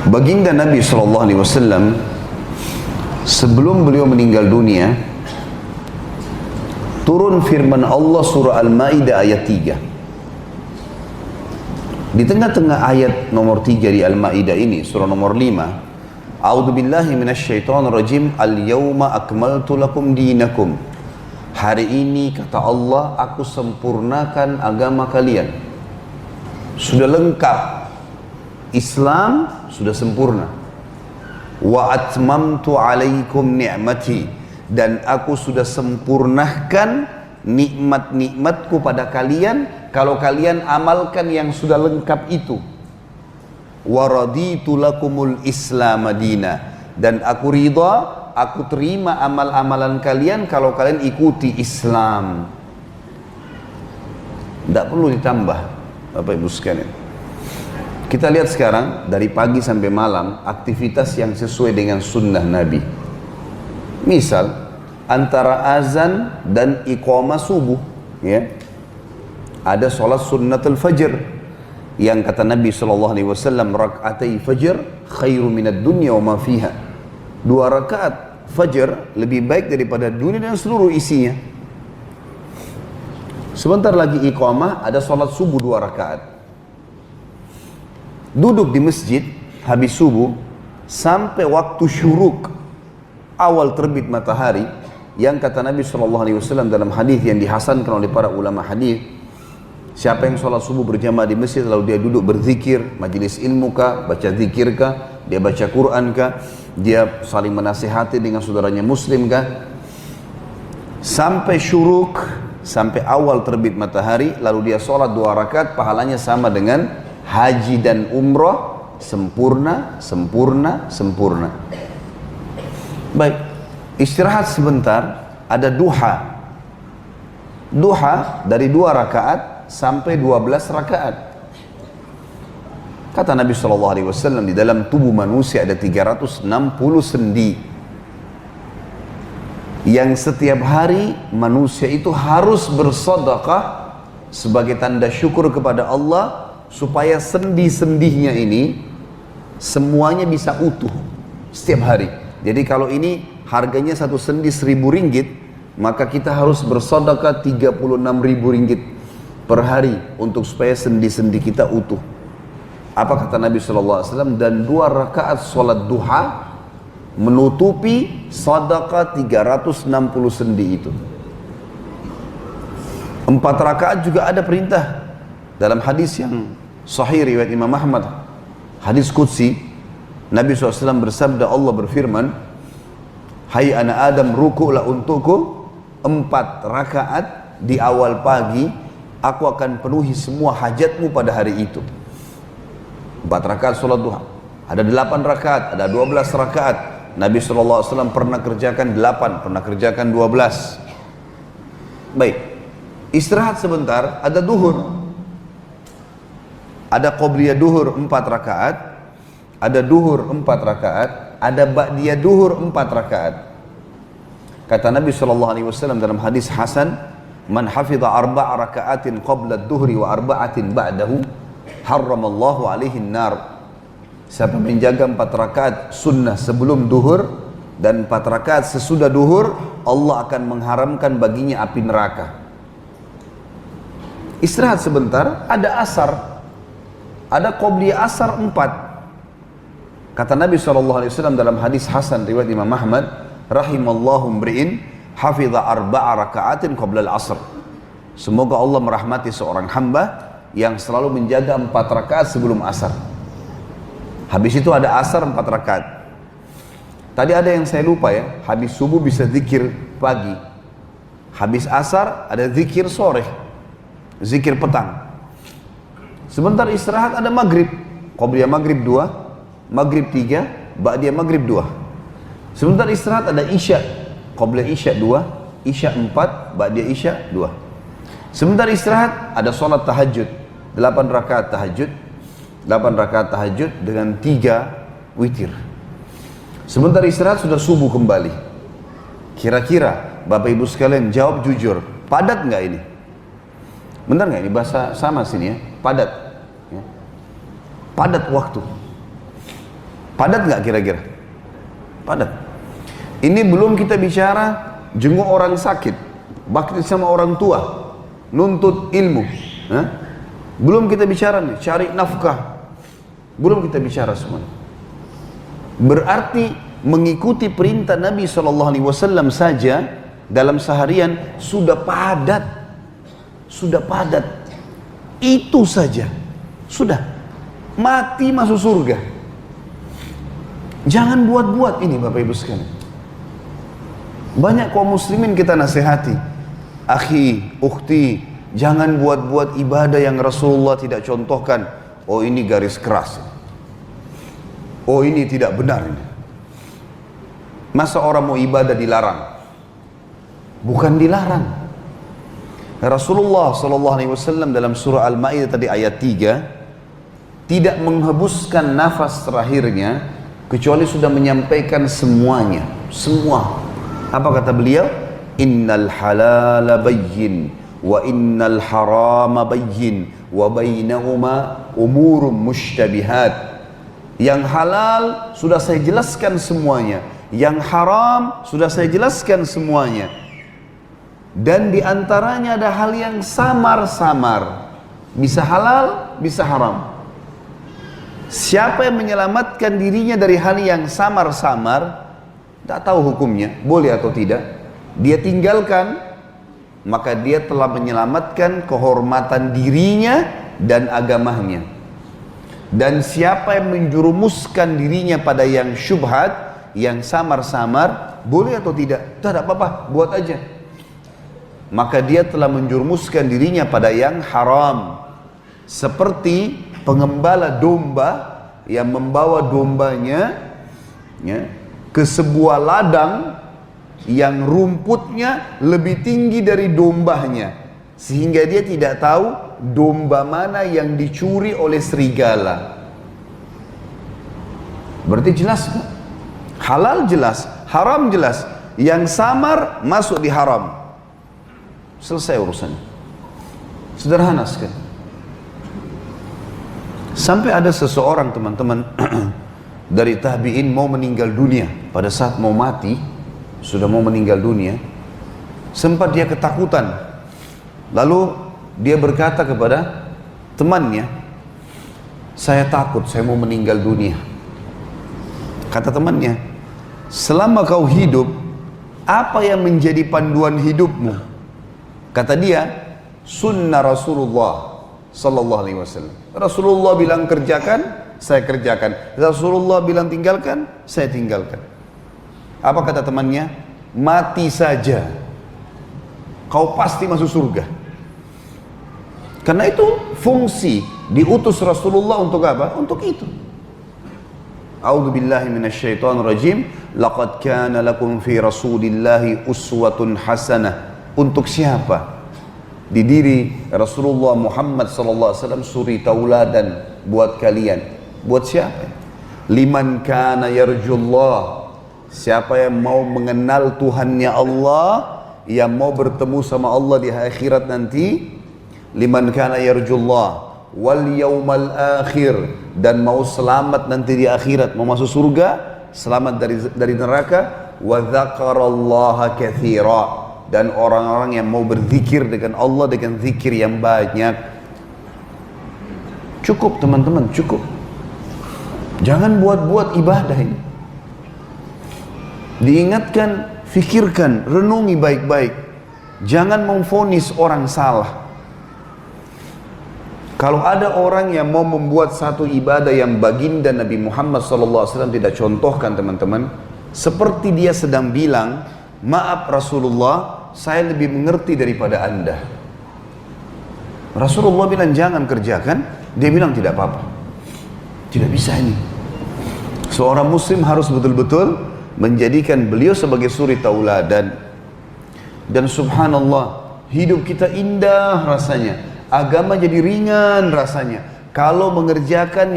Baginda Nabi SAW sebelum beliau meninggal dunia, turun firman Allah surah Al-Ma'idah ayat 3. Di tengah-tengah ayat nomor 3 di Al-Ma'idah ini, surah nomor 5, A'udzubillahi minasyaitonirrajim, Al-yawma akmaltu lakum dinakum. Hari ini kata Allah, aku sempurnakan agama kalian. Sudah lengkap. Islam sudah sempurna. Wa atmamtu alaikum ni'mati, dan aku sudah sempurnakan nikmat-nikmatku pada kalian kalau kalian amalkan yang sudah lengkap itu. Wa raditu lakumul islam madina, dan aku ridha, aku terima amal-amalan kalian kalau kalian ikuti Islam. Tidak perlu ditambah, Bapak Ibu sekalian. Kita lihat sekarang dari pagi sampai malam aktivitas yang sesuai dengan sunnah Nabi. Misal antara azan dan iqamah subuh, ya, ada sholat sunnatul fajr yang kata Nabi SAW, rakaatai fajr khairu minad dunya wa ma fiha. 2 rakaat fajr lebih baik daripada dunia dan seluruh isinya. Sebentar lagi iqamah, ada sholat subuh 2 rakaat. Duduk di masjid habis subuh sampai waktu syuruk, awal terbit matahari, yang kata Nabi SAW dalam hadis yang dihasankan oleh para ulama hadis, siapa yang sholat subuh berjamaah di masjid lalu dia duduk berzikir, majelis ilmu kah, baca zikir kah, dia baca Quran kah, dia saling menasihati dengan saudaranya muslim kah, sampai syuruk, sampai awal terbit matahari, lalu dia sholat 2 rakaat, pahalanya sama dengan haji dan umroh, sempurna, sempurna, sempurna. Baik, istirahat sebentar, ada duha. Duha dari 2 rakaat sampai 12 rakaat. Kata Nabi SAW, di dalam tubuh manusia ada 360 sendi, yang setiap hari manusia itu harus bersedekah sebagai tanda syukur kepada Allah, supaya sendi-sendinya ini semuanya bisa utuh setiap hari. Jadi kalau ini harganya 1 sendi 1.000 ringgit, maka kita harus bersedekah 36.000 ringgit per hari untuk supaya sendi-sendi kita utuh. Apa kata Nabi SAW? Dan 2 rakaat sholat duha menutupi sedekah 360 sendi itu. 4 rakaat juga ada perintah dalam hadis yang sahih riwayat Imam Ahmad, hadis qudsi. Nabi SAW bersabda, Allah berfirman, hai anak Adam, rukuklah untukku 4 rakaat di awal pagi, aku akan penuhi semua hajatmu pada hari itu. 4 rakaat sholat duha. Ada 8 rakaat, ada 12 rakaat. Nabi SAW pernah kerjakan 8, pernah kerjakan 12. Baik, istirahat sebentar, ada duhur. Ada qobliyah duhur 4 rakaat, ada duhur 4 rakaat, ada ba'diyah duhur 4 rakaat. Kata Nabi SAW dalam hadis hasan, man hafidha 4 rakaatin qabla ad-duhri wa 4 ba'dahu harramallahu alaihi nar. Siapa menjaga 4 rakaat sunnah sebelum duhur dan 4 rakaat sesudah duhur, Allah akan mengharamkan baginya api neraka. Istirahat sebentar, ada asar. Ada qobliyah asar 4. Kata Nabi SAW dalam hadis hasan riwayat Imam Ahmad, rahimallahu mri'in hafidha 4 rakaatin qabla al-asr. Semoga Allah merahmati seorang hamba yang selalu menjaga 4 rakaat sebelum asar. Habis itu ada asar 4 rakaat. Tadi ada yang saya lupa ya, habis subuh bisa zikir pagi, habis asar ada zikir sore, zikir petang. Sebentar istirahat ada maghrib, qobliyah maghrib 2, maghrib 3, ba'diyah maghrib 2. Sebentar istirahat ada isya, qobliyah isya 2, isya 4, ba'diyah isya 2. Sebentar istirahat ada sholat tahajud, 8 rakaat tahajud, 8 rakaat tahajud dengan 3 witir. Sebentar istirahat sudah subuh kembali. Kira-kira Bapak Ibu sekalian jawab jujur, padat nggak ini? Benar nggak ini bahasa sama sini ya? Padat. Padat waktu. Padat nggak kira-kira? Padat. Ini belum kita bicara jenguk orang sakit, bakti sama orang tua, nuntut ilmu. Belum kita bicara nih, cari nafkah. Belum kita bicara semua. Berarti mengikuti perintah Nabi SAW saja dalam seharian sudah padat. Sudah padat. Itu saja. Sudah. Mati masuk surga. Jangan buat-buat ini Bapak Ibu sekalian. Banyak kaum muslimin kita nasihati. Akhi, ukhti, jangan buat-buat ibadah yang Rasulullah tidak contohkan. Oh ini garis keras. Oh ini tidak benar ini. Masa orang mau ibadah dilarang? Bukan dilarang. Rasulullah SAW dalam surah Al-Ma'idah tadi ayat 3 tidak menghembuskan nafas terakhirnya kecuali sudah menyampaikan semuanya. Semua. Apa kata beliau? Innal halala bayyin wa innal harama bayyin wa bainahuma umurum mushtabihat. Yang halal sudah saya jelaskan semuanya, yang haram sudah saya jelaskan semuanya, dan diantaranya ada hal yang samar-samar, bisa halal, bisa haram. Siapa yang menyelamatkan dirinya dari hal yang samar-samar, tak tahu hukumnya, boleh atau tidak, dia tinggalkan, maka dia telah menyelamatkan kehormatan dirinya dan agamanya. Dan siapa yang menjurumuskan dirinya pada yang syubhat, yang samar-samar, boleh atau tidak, tak apa-apa, buat aja. Maka dia telah menjurumuskan dirinya pada yang haram. Seperti pengembala domba yang membawa dombanya ke sebuah ladang yang rumputnya lebih tinggi dari dombanya, sehingga dia tidak tahu domba mana yang dicuri oleh serigala. Berarti jelas kan? Halal jelas, haram jelas. Yang samar masuk di haram. Selesai urusannya. Sederhana sekali. Sampai ada seseorang teman-teman dari tabi'in mau meninggal dunia. Pada saat mau mati, sudah mau meninggal dunia, sempat dia ketakutan. Lalu dia berkata kepada temannya, saya takut, saya mau meninggal dunia. Kata temannya, selama kau hidup, apa yang menjadi panduan hidupmu? Kata dia, sunnah Rasulullah Sallallahu Alaihi Wasallam. Rasulullah bilang kerjakan, saya kerjakan. Rasulullah bilang tinggalkan, saya tinggalkan. Apa kata temannya? Mati saja, kau pasti masuk surga. Karena itu fungsi diutus Rasulullah untuk apa? Untuk itu. A'udzu billahi minasyaitonir rajim. Laqad kana lakum fi Rasulillahi uswatun hasanah. Untuk siapa? Di diri Rasulullah Muhammad sallallahu alaihi wasallam suri tauladan buat kalian. Buat siapa? Liman kana yarjullah. Siapa yang mau mengenal Tuhannya Allah, yang mau bertemu sama Allah di akhirat nanti. Liman kana yarjullah wal yawmal akhir, dan mau selamat nanti di akhirat, mau masuk surga, selamat dari neraka. Wa dzakarallaha katsira, dan orang-orang yang mau berzikir dengan Allah dengan zikir yang banyak. Cukup teman-teman, cukup. Jangan buat-buat ibadah ini. Diingatkan, fikirkan, renungi baik-baik. Jangan memvonis orang salah. Kalau ada orang yang mau membuat satu ibadah yang baginda Nabi Muhammad SAW tidak contohkan teman-teman, seperti dia sedang bilang, maaf Rasulullah, saya lebih mengerti daripada anda. Rasulullah bilang jangan kerjakan, dia bilang tidak apa-apa. Tidak bisa ini. Seorang muslim harus betul-betul menjadikan beliau sebagai suri tauladan. Dan subhanallah, hidup kita indah rasanya. Agama jadi ringan rasanya kalau mengerjakan